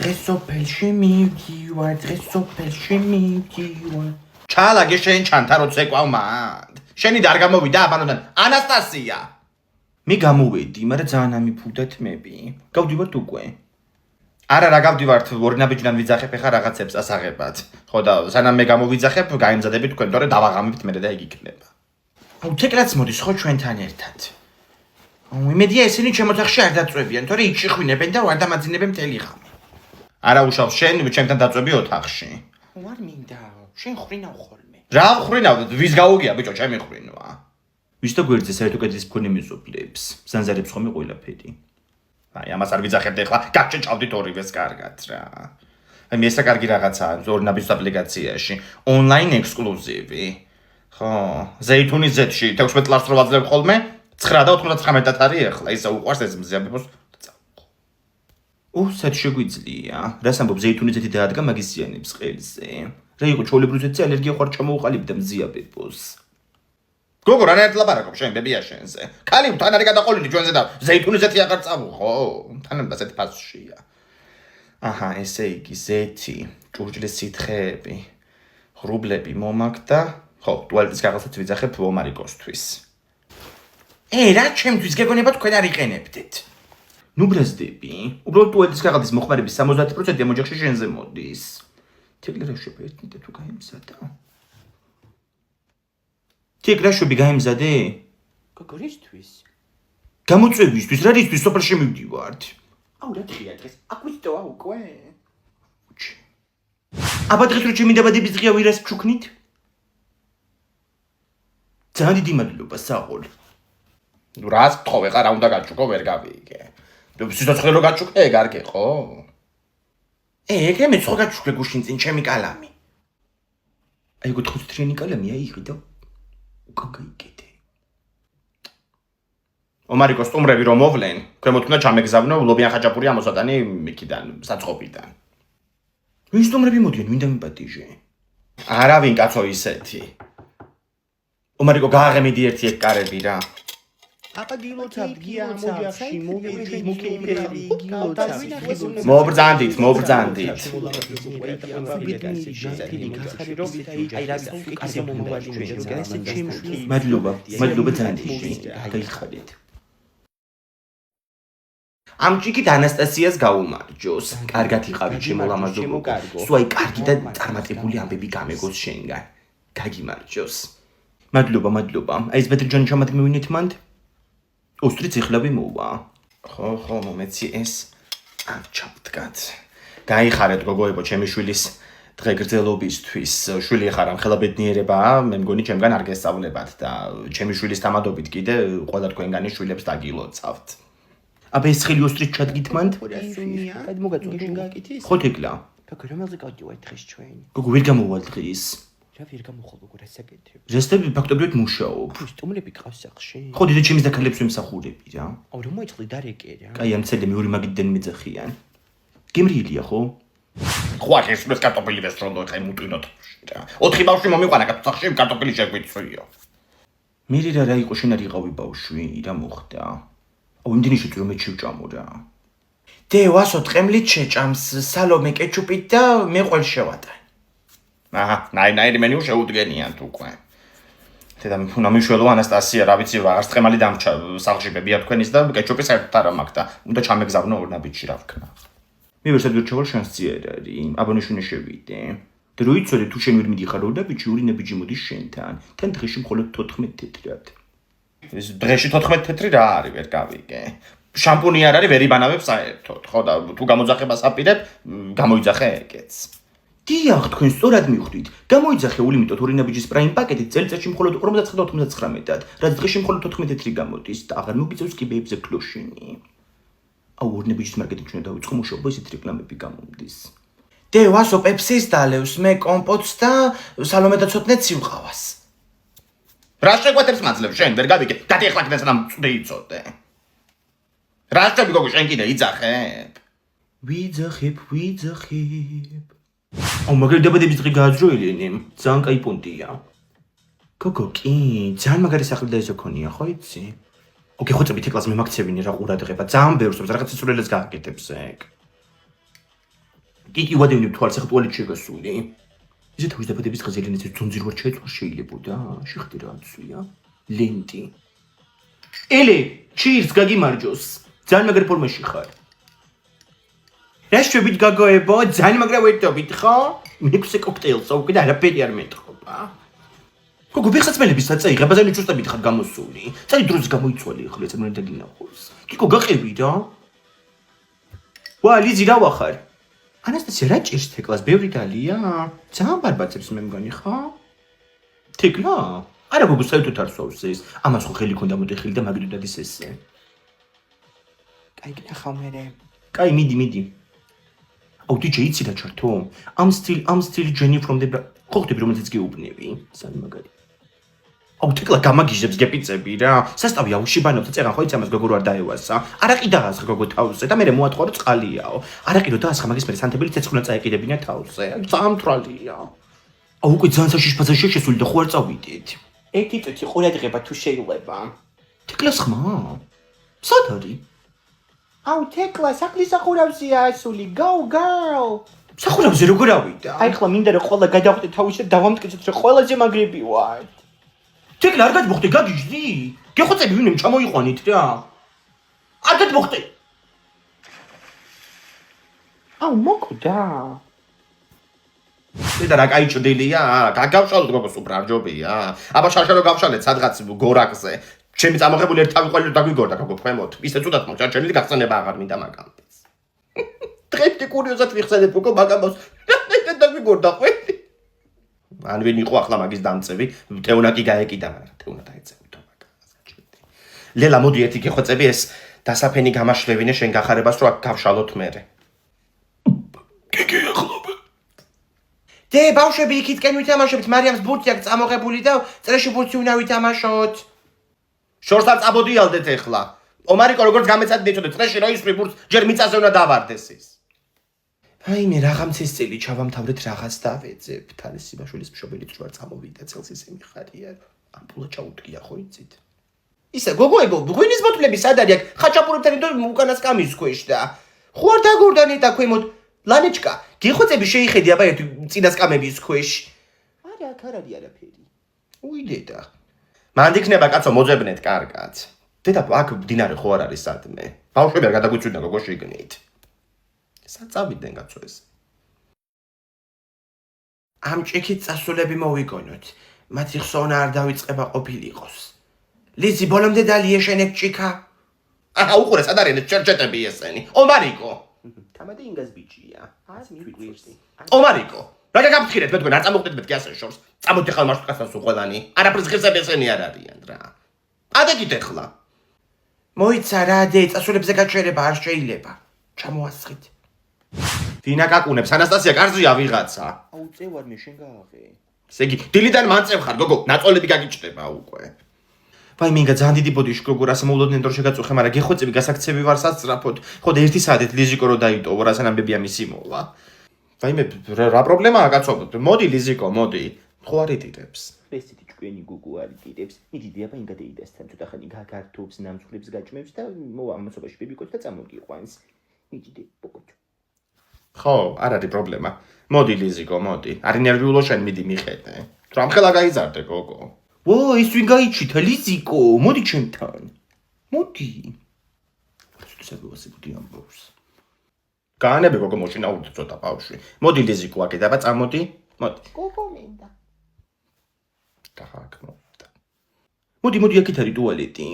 დღეს სოფელში მივდივარ, დღეს სოფელში მივდივარ. ჩალაგე შენ ჩანთა როცა ეკვალ მანდ. შენი და არ გამოვიდა აბანოდან ანასტასია. მე გამოვედი, მაგრამ ძალიან ამიფუდა თმები. გავდივართ უკვე. არა რა გავდივართ, ორი ნაბიჯიდან ვიძახებ ხა რაღაცებს ასაღებად. ხო და სანამ მე გამოვიძახებ, გაიმზადებით თქვენ, თორე დავაღამებთ მე და იგი იქნება. აუ ცეკლაც მოდის ხო ჩვენთან ერთად. აუ იმედია ესენი ჩემ ოთახში არ დაწვევიან, თორე იჭიხვინებენ და არ დამაძინებენ მთელი ღამე. არა უშავს შენ ჩემთან დაწვევი ოთახში. არ მინდა, შენ ხრინავ ხოლმე. რა ხრინავ, ვის გაუგია ბიჭო, ჩემი ხრინვა. ვის და გვერდზე საერთო კედლის მქონე მეზობლებს, ზანზარებს ხომ ყველაფერი. აი ამას არ ვიძახებთ ახლა, გაჩჭავდით ორივეს კარგად რა. აი მე ესა კარგი რაღაცაა, ორი ნაბიჯის აპლიკაციაში, ონლაინ ექსკლუზივი. ხო, ზეითუნის ზეთში 16 ლარს რო ვაძლევ ხოლმე, 9.99 არის ახლა, ისა უყვარს ეს მზიაბებს. სად შეგვიძლია? რას ამბობ ზეითუნის ზეთი დაადგა მაგისიანებს ყელზე? რა იყო ჩვეულებრივ ზეთზე ალერგია ხარ ჩამოუყალიბდა მზიაბებს. გოგო რა ერთ ლაპარაკობ შენ ბებია შენზე. ქალი თან არის გადაყოლილი ჩვენზე და ზეითუნის ზეთი აღარ წავუ, ხო? თანამ დასეთ ფასშია. აჰა, ესე იგი ზეთი, ჭურჭლის სითხეები, ღრუბლები მომაგდა. ხო, ტუალეტის კაღაზსაც ვიძახებ ომარიკოსთვის. რა ჩემთვის გეგონება თქვენ არ იყენებდეთ. ნუ ბრაზდები, უბრალოდ ტუალეტის კაღაზის მოხმარების 70% ამ ოჯახში შენზე მოდის. თეკლერაშები ერთნიტა თუ გაიმზადა. თეკლერაშები გაიმზადე? გოგორისთვის. გამოწვევისთვის, რა რისთვის სოფელში მივდივართ? აუ რა დღეა დღეს? აკვიტოა უკვე. აბა დღეს რო ჩემი დაბადების დღეა ვირას ჩუქნით? ძალიან დიდი მადლობა საყოლ. ნუ რას გთხოვე ხარ, რა უნდა გაჩუქო, ვერ გავიგე. სიცოცხლე რო გაჩუქე, კარგი ხო? ეგრე მეც ხო გაჩუქე გუშინ წინ ჩემი კალამი. აი 4 თრიანი კალამია იღი და უკან გაიგეთე. ომარიკო სტუმრები რომ მოვლენ, ქვემოთ უნდა ჩამეგზავნო ლობიან ხაჭაპური ამოსატანი იქიდან, საწყობიდან. ვინ სტუმრები მოდიან, მინდა მიპატიჟე? არავინ კაცო ისეთი. ომარიკო გააღემიდი ერთი ეგ კარები რა. აბა გილოცავ გია მოჯახში მოვიდი მოკეიმები გილოცავ მობრძანდით მადლობა ძალიან გაიხარეთ ამ ჭიქით ანასტასიას გაუმარჯოს კარგად იყავით შემოლამაზო სუაი კარგი და წარმატებული ამბები გამეგოს შენგან გაგიმარჯოს მადლობა აი ეს ბედრჯანი ჩამადგმევინეთ მანდ ოსტრიც ეხლავი მოვა. ხო, მომეცი ეს არ ჩავდგათ. გაიხარეთ გოგოებო ჩემი შვილის დღეგრძელობისთვის. შვილი ხარ ამ ხელა ბედნიერებაა, მე მგონი ჩემგან არ გესწავლებათ და ჩემი შვილის თამადობით კიდე ყველა თქვენგანი შვილებს დაგილოცავთ. აბა ეს ხილი ოსტრიც ჩადგით მანდ? კაი მოგაწვეშინ გააკითის? ხო თეკლა. გოგო რომელზე გავდივართ დღეს ჩვენ? გოგო ვერ გამოვალ დღეს. რა ვერ გამოხვალ გოგო რა საკეთებ? ზესტები ფაქტობრივად მუშაობ. სტუმრები ყავს სახში? ხო დიდი ჩემის და ქალებს ვემსახურები რა. აუ რომ მოიწყდი დარეკე რა. კაი ამ ცელი მეორე მაგიდიდან მეძახიან. გემრიელია ხო? ხო ახ ეს ეს კარტოფილი ვესროლო ხა იმუტვინოთ რა. 4 ბავშვი მომიყვანა კარტოფილში კარტოფილი შეგვიწვიო. მერი რა იყო შენ არ იყავი ბავშვი რა მოხდა? აუ იმდენი შეჭრო მე შევჭამო რა. დევასო ტყემლით შეჭამს სალომე კეჩუპით და მე ყველ შევატან. აჰა, ნაირ მენიუ შეუდგენიათ უკვე. დედა უნდა მიშველო ანასტასია, რა ვიცი, რაღაც წემალი დამრჩა სახლში ბებია თქვენის და კეჩუპი საერთოდ არ მაგდა. უნდა ჩამეგზავნო ორ ნაბიჯში რა ვქნა. მე ვერ შევირჩევ შანსი არ არის. აბონიშვინე შევიდე. და რო იცოდე თუ შენ ვერ მიდიხარ ორ ნაბიჯში, ორი ნაბიჯი მოდის შენთან. თან დღეში მხოლოდ 14 თეთრად. ეს დღეში 14 თეთრი რა არის, ვერ გავიგე. შამპუნი არ არის, ვერ იბანავებ საერთოდ. ხო და თუ გამოძახებას აპირებ, გამოიძახე ეგეც. დიახ, თქვენ სწორად მივხვდით. გამოიძახე ულიმიტოდ ორი ნაბიჯის პრაიმ პაკეტი წელიწადში მხოლოდ 59.99-დან, რაც დღეში მხოლოდ 14 თეთრი გამოდის და აღარ მოგიწევს კიბეებზე კლოშინი. აუ ორი ნაბიჯის მარკეტინგში უნდა დავიწყო მუშაობა, ისეთ რეკლამები გამომდის. დევასო პეპსის დალევს, მე კომპოტს და სალომე და ცოტნე ცივყავას. რა შეგვეთებს მაძლევ შენ, ვერ გავიგე. დადი ახლა კიდე სანამ წვდი იცოდე. რა შეგვი გოგო შენ კიდე იძახებ? ვიძახებ. აუ მაგარი დაბადების დღე გააძროილინი, ძალიან კაი პუნქტია. გოგო კი, ძალიან მაგარი სახლი და ისე ქონია, ხო იცი? ოკეი, ხო წები თეკლას მე მაგცევინი რა ყურადღება, ძალიან ბევრს, რაღაც სიცოცხლეს გააკეთებს ეგ. კი ვადევნებ თვალს ახლა ტუალეტში გასული. ისე თავის დაბადების დღეზე ლენეზე ძონძი როარ ჩაეწყო შეიძლებოდა. შეხვდი რა აცვია. ლენტი. ელე, cheers გაგიმარჯოს. ძალიან მაგრ ფორმაში ხარ. რა შეგვით გაგოებო? ძალიან მაგრა ვერტობით ხო? მექვსე კოქტეილსა უკვე და არაფერი არ მეტყობა. გოგო ბიხსაცმელების საწე იღებაზე ჩუსტებით ხარ გამოსული. წელი დროზე გამოიცვალე ახლა ეს მომენტი გინახავს. კიკო გაყევი რა. ვა ლიზი რა ვახარ? ანასტასია რა ჭირს თეკლას? ბევრი დალია? ძალიან ბარბაცებს მე მგონი ხო? თეკლა? არა გოგო საერთოდ არ სვავს ეს. ამას ხო ხელი ქონდა მოტეხილი და მაგდუდად ის ესე. კაი გნახავ მერე. კაი მიდი. აუ DJ იცი რა ჩართო? I'm still Jenny from the ხო ხდები რომელზეც გეუბნები? ძალიან მაგარი. აუ თეკლა გამაგიჟებს გეპიწები რა. სასტავი აუშიბანობს წერან ხო იცი ამას გოგო არ დაევასა. არაყი დაღასხა გოგო თავზე და მე მოათხო რომ წყალიაო. არაყი რომ დაასხა მაგის მე სანთებელი ცეცხლნა წაეკიდებინა თავზე. ძალიან მტრალია. აუ უკვე ძალიან საშიშფაზე შეშესული და ხო არ წავიდეთ. ერთი წუთი ყურადღება თუ შეიძლება. თეკლას ხმა? სად არის? აუ თეკლა საკლის სახურავზეა ასული. Go girl. სახურავზე როგორ ავიდა? აი ხლა მინდა რომ ყველა გადავხდე თავში და დავამტკიცოთ რომ ყველაზე მაგრები ვარ. თეკლა არ გადმოხდე გაგიჟდი? გეხოცები ვინმე ჩამოიყვანით რა. არ გადმოხდე. აუ მოკდა. და რა კაი ჭდილია? გაგავშალოთ გოგოს უბრალჯობია. აბა შაშარო გავშალეთ სადღაც გორაკზე. ჩემი წამოღებული ერთ თავი ყოველი დაგვიგორდა გოგო ქვემოთ. ისე წუდათ მოჭარჩელი გახსენება აღარ მინდა მაგამბეს. დღეს კურიოზად ვიხსენებ გოგო მაგამბოს. და დაგვიგორდა ყველი. ან ვინ იყო ახლა მაგის დამწევი? თეუნა კი გაეკიდა, მაგრამ თეუნა დაეწევითო მაგას. ლელა მოდი ერთი გეხოცები ეს დასაფენი გამაშლევინე შენ გახარებას რო აქ გავშალოთ მერე. კი ახლობე. დე ბავშვები იქითკენ ვითამაშებთ მარიამს ბურთი აქვს წამოღებული და წრეში ბურთი უნდა ვითამაშოთ. შორს არ წაბოდიალდეთ ეხლა. ომარიკო როგორც გამეცადე ეჭოდე წრეში რო ისვრი ბურთს ჯერ მიწაზე უნდა დავარდეს ის. აი მე რაღაცის წელი ჩავამთავრეთ რაღაც დავეძებთ. არის სიმაშვილის მშობელიც რო არ წამოვიდა წელს ისე მიხარია. ამპულა ჩაუტყია ხო იცით? ისა გოგოებო ღვინის ბოთლები სად არის აქ? ხაჭაპურებთან და უკანას კამის ქვეშ და. ხო არ დაგორდანი და ქვემოთ ლანეჩკა, გიხოცები შეიხედი აბა ერთი წინას კამების ქვეშ. არა აქ არ არის არაფერი. უი დედა. მანდ იქნება კაცო მოძებნეთ კარგად. დედა აქ მდინარე ხო არ არის სადმე. ბავშვები არ გადაგვიწვიდნენ გოგო შეგნით. სად წავიდნენ კაცო ეს? ამ ჭიქით წასულები მოვიგონოთ. მათი ხსოვნა არ დავიწყება ყოფილიყოს. ლიზი ბოლომდე დალია შენეთ ჭიქა. აჰა უყურე სად არიან ჩერჩეტები ესენი? ომარიკო. თამადი ინგას ბიჭია. ას მიგვირდი. ომარიკო. რა გაგაფრთხილეთ მე თქვენ არ წამოხდეთ მეთქი ასე შორს. წამოდი ხალ მარშრუტკაცას უყველანი. არაფერს ღირსები ესენი არ არიან რა. ადაგით ეხლა. მოიცა რა დე წასულებზე გაჩერება არ შეიძლება. ჩამოასხით. ვინ აკაკუნებს ანასტასია კარზია ვიღაცა. აუ წევარ მე შენ გააღე. ესე იგი დილიდან მანწევ ხარ გოგო ნაწოლები გაგიჭდება უკვე. ვაი მინდა ძალიან დიდი ბოდიში გოგო რას მოვლოდნენ დრო შეგაწუხე მაგრამ გეხოცები გასაქცევი ვარ სასწრაფოდ. ხო და ერთი საათით ლიზიკო რო დაიტოვო რა სანამ ბებია მისი მოვა. ვაი მე რა პრობლემაა კაცო? მოდი ლიზიკო მოდი. ხო არ იტირებს. ესეთი ჭკვიანი გოგო არ იტირებს. მიდი აბა ინგა დეიდასთან ცოტა ხანი გაგართობს ნამსხვრებს გაჭმევს და მოვა ამასობაში ბებიკოც და წამოგიყვანს. მიდი ბოკოჩო. ხო, არ არის პრობლემა. მოდი ლიზიკო, მოდი. არი ნერვიულო შენ მიდი მიხედე. თუ ამხელა გაიზარდე გოგო. ო, ის ვინ გაიჩითა ლიზიკო? მოდი ჩემთან. მოდი. საგოვასებდი ამბობს. გაანებე გოგო მოშინაურდი ცოტა ბავშვი. მოდი ლიზიკო აქ და წამოდი. მოდი. გოგო მინდა. დააკმოდა. მოდი აქეთ არის ტუალეტი.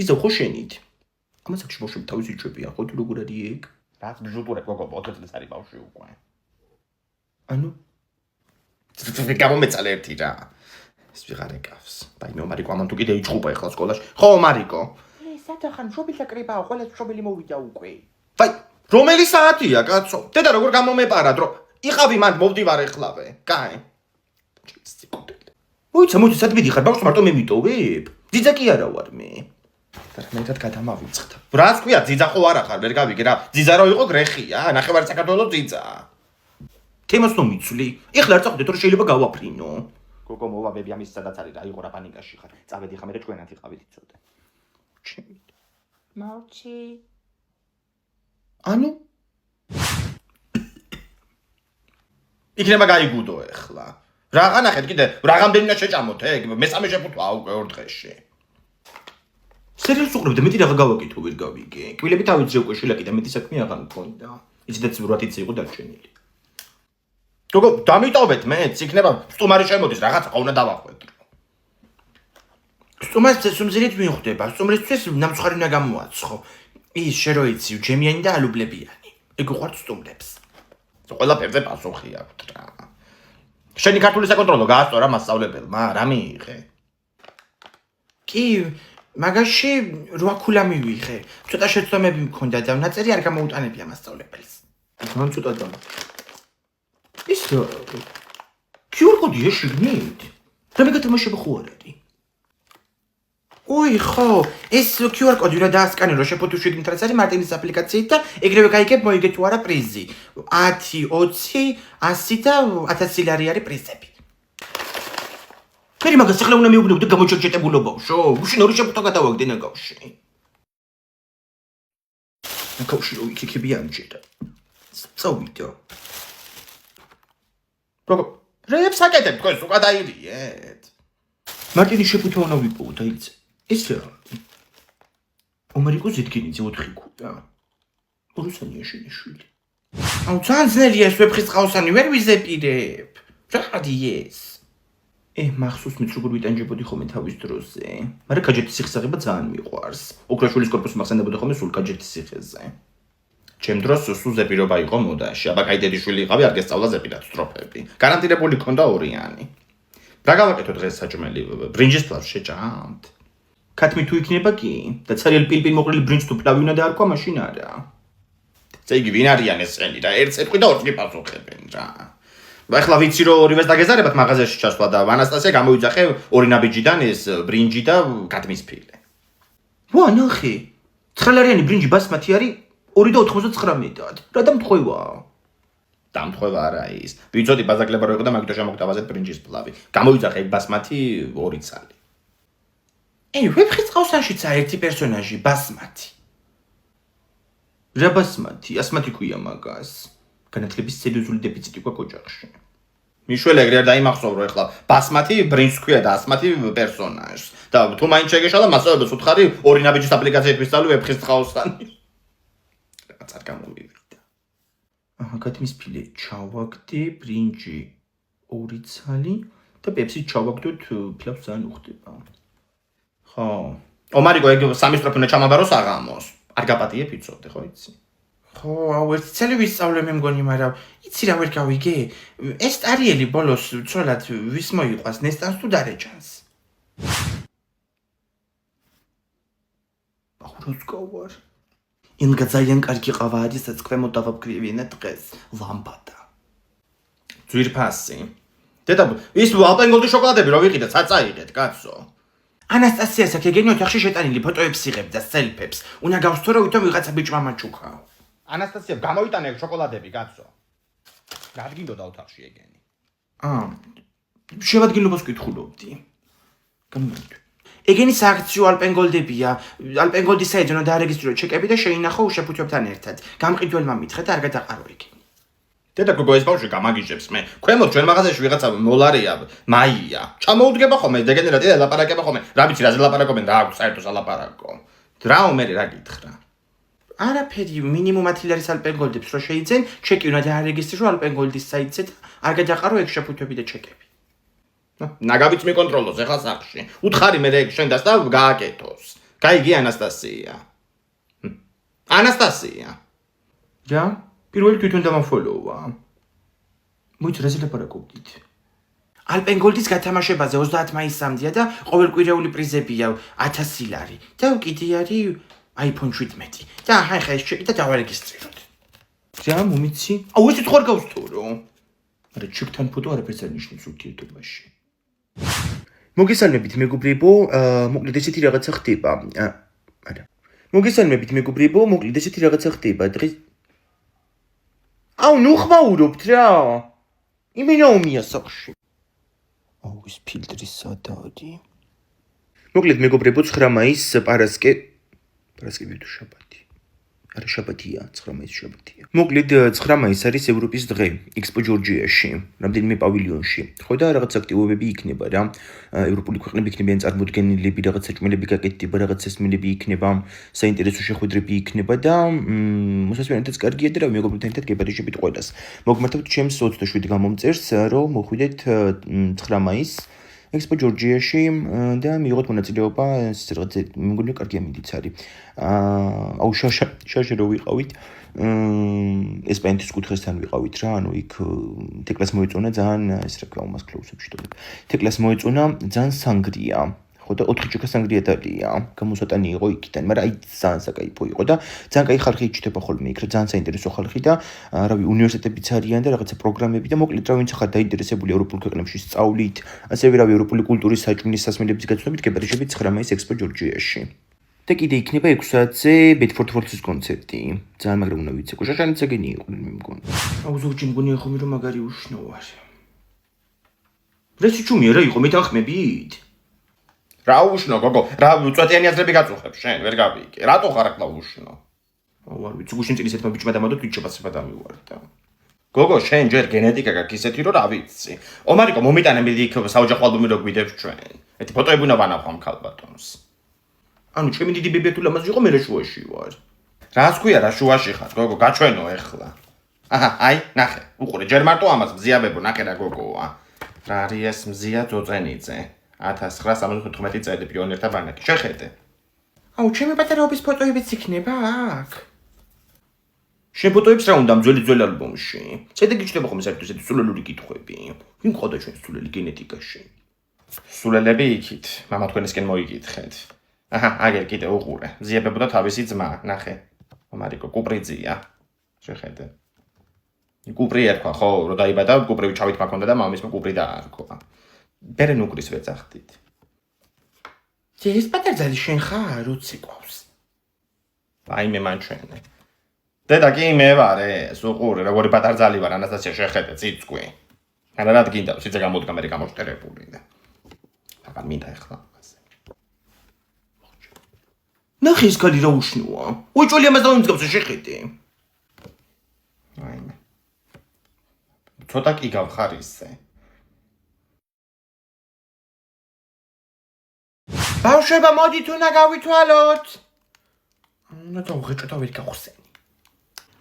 ისე ხო შენით. ამას აქ შემოშები თავისი ჭვებია, ხო თუ როგორ არის ეგ? რაც ბჟუტურებ გოგო 4 წელს არის ბავშვი უკვე. ანუ გამომეწალე ერთი რა. ეს ვიღარ ეკავს. ბაი მე მარიკო ამან თუ კიდე იჭხუპა ეხლა სკოლაში. ხო მარიკო. სათახან მშობელთა კრებაა, ყველა მშობელი მოვიდა უკვე. ბაი რომელი საათია კაცო? დედა როგორ გამომეპარად რომ იყავი მანდ მოვდივარ ეხლავე. კაი. მოიცა მოდი სად მიდიხარ ბავშვს მარტო მე მიტოვებ? ძიძა კი არა ვარ მე. ერთად გადამავიწყდა. რას ქვია ძიძა ხო არა ხარ ვერ გავიგე რა. ძიძა რო იყო გრეხია, ნახევარი საქართველოს ძიძა. თემას ნო მიცვლი. ეხლა არ წახვდეთ რომ შეიძლება გავაფრინო. გოგო მოვა ბებია მის სადაც არის რა იყო რა პანიკაში ხარ. წავედი ხა მე ჩვენად იყავით იცოდე. ჩემი. მოვჩი. ანუ იქნება გაიგუდო ეხლა. Რაღა ნახეთ კიდე, რაღამდენი უნდა შეჭამოთ, მესამე შეფუთვა უკვე 2 დღეში. სერიალს უყურებ და მეტი რაღა გავაკეთო ვერ გავიგე. კვილები თავის უკვე შილაკი და მეტი საქმე აღარ მქონდა. ისედაც 8 იცი იყო დარჩენილი. გოგო, დამიტოვეთ მეც, იქნება სტუმარი შემოდის, რაღაცა უნდა დავახვედრო. სტუმარს წესუმზირით მიხვდება, სტუმრისთვის ნამცხარი უნდა გამოაცხო. ის შეროიცი, ჯემიანი და ალუბლებიანი. ეგ უყვართ სტუმრებს. ყველაფერზე პასუხი აქვთ რა. შენი ქართული საკონტროლო გაასწორა მასწავლებელმა, რა მიიღე? კი, მაგაში 8 ქულა მივიღე. ცოტა შეცდომები მქონდა და ნაწერი არ გამოუტანებია მასწავლებელს. მან ცოტა და ის QR კოდი ეშიგნით? რა მეგათამაშება ხო არ არის? ოი ხო, ეს QR კოდი რა დაასკანერო შეფუთვი შეგნით რაც არის მარტინის აპლიკაციით და ეგრევე გაიგებ მოიგე თუ არა პრიზი. 10, 20, 100 და 1000 ლარი არის პრიზები. მე მაგას ახლა უნდა მეუბნებო და გამოჩერჩეტებულო ბავშვო. გუშინ ორი შეფუთვა გადავაგდე ნაგავში. ნაგავში რო იქიქები ამჯერა. წავიდო. გოგო, რეებს აკეთებ თქვენ უკა დაირიეთ. მარტინის შეფუთვა უნდა ვიპოვო და იცი. ეს რა? ომარიკო ზეთკინიძე 4 ქულა. რუსანია შენი შვილი. აუ ძალიან ძნელია ეს ვეფხის ყავსანი ვერ ვიზეპირებ. რა არის ეს? მახსოვს მეც როგორ ვიტანჯებოდი ხოლმე თავის დროზე. მაგრამ კაჯეთის სიხსაღება ძალიან მიყვარს. ოქრაშვილის корпуსი მახსენდებოდა ხოლმე სულ კაჯეთის სიხეზე. ჩემ დროს სულ ზეპირობა იყო მოდაში. აბა კაიდელიშვილი იყავი, არ გესწავლა ზეპირად სტროფები. გარანტირებული ქონდა ორიანი. რა გავაკეთო დღეს საჭმელი? ბრინჯის ფლავს შეჭამთ? ქათმი თუ იქნება კი და ცარიელ პილპილ მოყრილი ბრინჯს თუ ფლავი უნდა დაარქვა, მაშინ არა. ესე იგი ვინ არიან ესენი და ერთ წეთყვი და 2 პასუხებენ რა. ახლა ვიცი რომ ორივეს დაგეზარებათ მაღაზიაში ჩასვლა და ანასტასია გამოიძახე 2 ნაბიჯიდან ეს ბრინჯი და ქათმის ფილე. ვა ნახე. 9 ლარიანი ბრინჯი ბასმათი არის 2.99-დან. რა დამთხოვა? დამთხოვა არა ის. ვიცოდი ბაზაკლება რო იყო და მაგითო შემოგთავაზეთ ბრინჯის ფლავი. გამოიძახე ბასმათი 2 ცალი. ვეფხის ყავსანშიც ერთი პერსონაჟი ბასმათი. რა ბასმათი? ასმათი ქვია მაგას. განათლების სერიოზული დეფიციტი ყვა ოჯახში. მიშველე ეგრე არ დაიმახსოვრო ეხლა. ბასმათი ბრინჯს ქვია და ასმათი პერსონაჟს. და თუ მაინც შეგეშალა მასწავლებელს უთხარი 2 ნაბიჯის აპლიკაციით ვისწავლი ვეფხის ყავსანი. რაღაც არ გამომივიდა. ქათმის ფილე ჩავაგდე, ბრინჯი 2 ცალი და პეპსი ჩავაგდოთ ფლავს ძალიან უხდება. ხო. ომარიკო ეგ 3 სტროფი უნდა ჩამაბაროს აღამოს. არ გაპატიებ იცოდე ხო იცი? ხო, აუ ერთი ცალი ვისწავლე მე მგონი, მაგრამ იცი რა ვერ გავიგე? ეს ტარიელი ბოლოს ცოლად ვის მოიყვას, ნესტანს თუ დარეჯანს? აუ როც გავარ. ინგა ძალიან კარგი ყავა არის, რაც ქვემოთ დავაბგვირვინე დღეს. ლამბადა. ძვირფასი. დედა, ის ალპენგოლდი შოკოლადები რო ვიყიდე, წაიღეთ, კაცო. ანასტასიას აქ ეგენი ოთახში შეტანილი ფოტოებს იღებ და სელფებს. უნდა გავსთო რომ ვითომ ვიღაცა ბიჭმა მაჩუქაო. ანასტასია გამოიტანე შოკოლადები, კაცო. რა გინდოდა ოთახში ეგენი? შევადგინებას კითხულობდი. გამოვიდე. ეგენი სააქციო ალპენგოლდებია. ალპენგოლდის საიტზე უნდა დაარეგისტრირო ჩეკები და შეინახო შეფუთვებთან ერთად. გამყიდველმა მითხრა და არ გადაყარო ეგენი. დედა გოგო ეს ბავშვი გამაგიჟებს მე. ქვემოთ ჩვენ მაღაზიაში ვიღაცა მოლარია, მაია. ჩამოუდგება ხოლმე დეგენერატი და ლაპარაკება ხოლმე. რა ვიცი რაზე ლაპარაკობენ და აქვს საერთო სალაპარაკო. რაო მე რა გითხრა? არაფერი მინიმუმ 10 ლარის ალპენგოლდებს რო შეიძენ, ჩეკი უნდა დაარეგისტრირო ალპენგოლდის საიტზე და არ გადაყარო ეგ შეფუთვები და ჩეკები. ნაგავიც მიკონტროლოს ეხლა სახში. უთხარი მე ეგ შენდას და გააკეთოს. გაიგი ანასტასია. ანასტასია. რა? პირველი თვითონ დამაფოლოვა. მოიცა რაზე ლაპარაკობდით? ალპენგოლდის გათამაშებაზე 30 მაისამდეა და ყოველკვირეული პრიზებია 1000 ლარი და კიდე არის iPhone 17 და ახლა ეს ჩეკი და დავარეგისტრიროთ. რა მომიცი? აუ ეს თქო არ გავსწორო. მაგრამ ჩეკთან ფოტო არაფერს არ ნიშნავს ურთიერთობაში. მოგესალმებით მეგობრებო, მოკლედ ესეთი რაღაცა ხდება. არა. მოგესალმებით მეგობრებო, მოკლედ ესეთი რაღაცა ხდება დღეს. აუ ნუ ხმაურობთ რა. იმინაუმია სახში. აუ ეს ფილტრი სადადი. მოკლედ მეგობრებო 9 მაისს პარასკევი თუ შაბათი. არა შაბათია, 9 მაისი შაბათია. მოკლედ 9 მაისი არის ევროპის დღე, ექსპო ჯორჯიაში, რამდენიმე პავილიონში. ხო და რაღაც აქტივობები იქნება რა. ევროპული ქვეყნები იქნებიან წარმოდგენილები, რაღაც საჭმელები გაკეთდება, რაღაც სასმელები იქნება, საინტერესო შეხვედრები იქნება და მოსასმენეთაც კარგია და მეგობრებთან ერთად გეპარიშებით ყველას. მოგმართავთ ჩემს 27 გამომწერს, რომ მოხვიდეთ 9 მაისს ექსპო ჯორჯიაში და მიიღოთ მონაწილეობა რაღაც მე მგონი კარგი ამინდიც არის. აუ შაშე რო ვიყავით ესპანეთის კუთხესთან ვიყავით რა, ანუ იქ თეკლას მოეწონა ძალიან ეს რა ქვია უმას კლოუსებში თქო. თეკლას მოეწონა ძალიან სანგრია. ხო და 4 ჯოქა სანგრია დარია. გამოსატანი იყო იქიდან, მაგრამ აი ძალიან საკაიფო იყო და ძალიან კაი ხალხი იჭდება ხოლმე იქ რა, ძალიან საინტერესო ხალხი და რავი უნივერსიტეტებიც არიან და რაღაცა პროგრამები და მოკლედ რა ვინც ახლა დაინტერესებული ევროპულ ქვეყნებში სწავლით, ასევე რავი ევროპული კულტურის საჭმლის სასმელების გაცნობით გეპარიშებით 9 მაისს ექსპო ჯორჯიაში. და კიდე იქნება 6 საათზე ბედფორდ ფორცის კონცერტი. ძალიან მაგრამ უნდა ვიცეკო, შაშანიც ეგენი იყო მე მგონი. აუ ზოგჯერ მგონი ხომ რომ მაგარი უშნო ვარ. რესი ჩუმია რა იყო, მე თანხმებით? რა უშნო გოგო, რა უწვეთიანი აზრები გაწუხებ შენ, ვერ გავიგე. რატო ხარ ახლა უშნო? აუ არ ვიცი, გუშინ წილის ერთმა ბიჭმა დამადოთ ვიჩებასება დამივარდა. გოგო, შენ ჯერ გენეტიკა გაქვს ისეთი რომ რა ვიცი. ომარიკო მომიტანე მე იქ საოჯახო ალბომი რო გვიდებს ჩვენ. ეთი ფოტოები უნდა ვანახავ ქალბატონს. ანუ ჩემი დიდი ბებია თუ ლამაზი იყო მე რა შუაში ვარ. რას ქვია რა შუაში ხარ, გოგო, გაჩვენო ახლა. აჰა, აი, ნახე, უყურე, ჯერ მარტო ამას მზიაბებო, ნახე რა გოგოა. რა არის ეს მზია ძოწენიძე? 1974 წელი პიონერთა ბანაკი. შეხედე. აუ, ჩემი პატარაობის ფოტოებიც იქნება აქ. შენ ფოტოებს რა უნდა ძველი ალბომში? ცედა გიჩნდება ხოლმე საერთოდ ესეთი სულელური კითხვები. ვინ ყავდა ჩვენ სულელი გენეტიკაში? სულელები იქით, მამა თქვენისკენ მოიგითხეთ. აჰა, აგერ კიდე უყურე. მზიაბებო და თავისი ძმა, ნახე. ომარიკო კუპრიძია. შეხედე. კუპრი ერქვა, ხო, რომ დაიბადა, კუპრივი ჩავით მაქონდა და მამისმა კუპრი დაარქვა. ბერენ უკრის ვეძახდით. ეს პატარძალი შენ ხარ, უცი ყავს. აი მე მანჩვენე. დედა კი მე ვარ ეს, უყურე, როგორი პატარძალი ვარ, ანასტასია შეხედე, წიწყვი. არა რა გინდა, სიძე გამოდგა მე გამოშტერებული და. აბა მინდა ახლა. ნახე ეს კალი რა უშნოა. უჭველი ამას დაუმძგავს შეხედე. აი მე. ცოტა კი გავხარ ისე. ბავშვებო, მოდით უნდა გავითვალოთ. უნდა დავღეჭო და ვერ გავხსენი.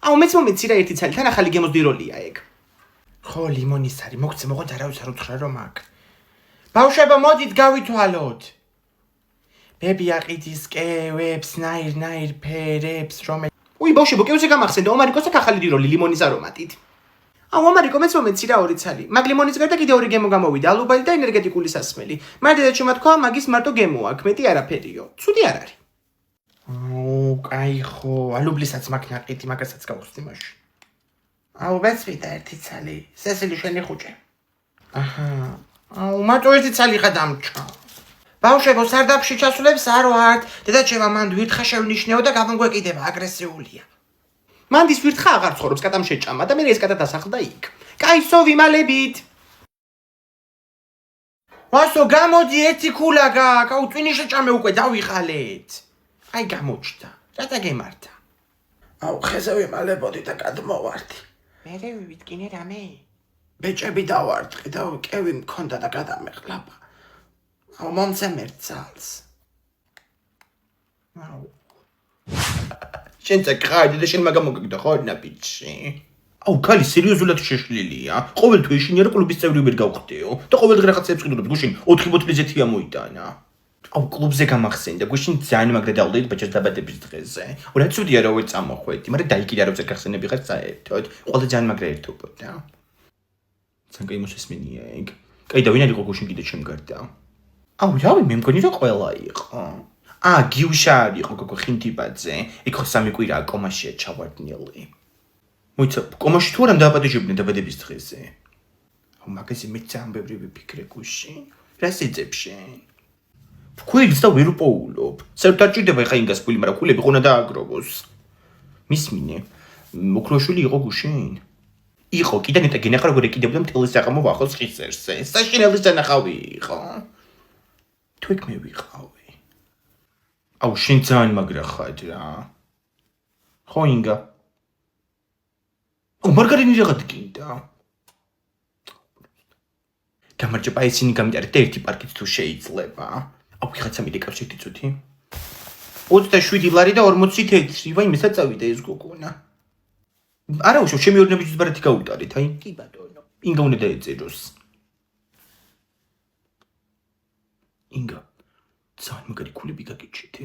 აუ მეც მომეცი რა ერთი ცალი თან ახალი გემოსდიროლია ეგ. ხო, ლიმონის არის, მოგცე მოყოთ არავის არ უთხრა რომ აქ. ბავშვებო, მოდით გავითვალოთ. ბები აყიდის კევებს, ნაირ ფერებს, რომ უი ბავშვებო, კევზე გამახსენდა ომარიკოს აქ ახალი დიროლი ლიმონის არომატით. აუ ომარიკო მეც მომეცი რა 2 ცალი. მაგ ლიმონის გარდა კიდე 2 გემო გამოვიდა, ალუბალი და ენერგეტიკული სასმელი. მაგრამ დედაჩემ თქვა, მაგის მარტო გემო აქვს, მეტი არაფერიო. ცუდი არ არის. აუ, კაი ხო, ალუბლისაც მაგ ნაყიდი, მაგასაც გავხსნი მაშინ. აუ, ვეცვიდა 1 ცალი. სესილი შენი ხუჭე. აჰა. აუ, მარტო 1 ცალი ხა დამჭა. ბავშვებო, სარდაფში ჩასულებს არ ვართ. დედაჩემა მან ვირთხა შევნიშნეო და გამონგვეკიდება, აგრესიულია. მანდის ვირთხა აღარ ცხოვრობს, კატამ შეჭამა და მე ეს კატა დასახლდა იქ. კაისო ვიმალებით. ვასო, გამოდი 1 ქულა გაქვს, აუ წვინი შეჭამე უკვე დავიღალეთ. აი გამოჩნდა. რატა გემართა? აუ ხეზე ვიმალებოდი და გადმოვარდი. მე ვივიდგინე რამე? ბეჭები დავარტყი და კევი მქონდა და გადამეყლაბა. აუ მომცემ ერთ ძალს. აუ შენ წაკრადი და შენ მაგა მოგიგდა ხო ნაბიჯი. აუ კალი სერიოზულად შეშლილია. ყოველთვის ეშინია რომ კლუბის წევრი ვერ გავხდეო და ყოველდღე რაღაცებს ყიდულობ. გუშინ 4 ბოთლი ზეთია მოიტანა. აუ კლუბზე გამახსენდა. გუშინ ძალიან მაგრა დავდით ბაჭას დაბადების დღეზე. რა ცუდია რა ვერ წამოხვედი, მაგრამ დაიკიდა რომ ზეკახსენები ხარ საერთოდ. ყველა ძალიან მაგრა ერთობოდა. ძალიან კაი მოსესმენია ეგ. კაი და ვინ არის გუშინ კიდე ჩემ გარდა? აუ რავი მე მგონი რომ ყველა იყო. გიუშა არის იყო გოგო ხინთიბაძე. იქ ხო 3 კვირაა კომაშია ჩავარდნილი. მოიცა კომაში თუ არა დააპატეჟებდნენ დაბადების დღეზე. აუ მაგაზე მე ძალიან ბევრი ვიფიქრე გუშინ. რა სიძებ შენ? ფქვილს და ვერ უპოულობ. საერთოდ არ ჭირდება ხა ინგას ფქვილი, მაგრამ ფქვილები ყונה დააგროვოს. მისმინე. მოკროშვილი იყო გუშინ. იყო, კიდე ნეტა გენახა როგორ ეკიდებოდა მტელის საყამო ვახოს ხისერზე. საშინელის დანახავი იყო. თუ იქ მე ვიყავი. აუ შენ ძალიან მაგრა ხარ რა. ხო ინგა. მარგარინი რაღაც კიდა. გამარჯობა, ისინი გამიტარეთ და ერთი პარკით თუ შეიძლება. ვიღაცა მიდეკავს ერთი წუთი. 27 ლარი და 40 თეთრი. ვაიმე, სად წავიდა ეს გოგონა? არა უშო, ჩემი ორნებიც ბარათი გაუტარეთ, აი. კი ბატონო. ინგა უნდა დაეწეროს. ინგა, ძალიან მაგარი ქულები გაგიჩიტე.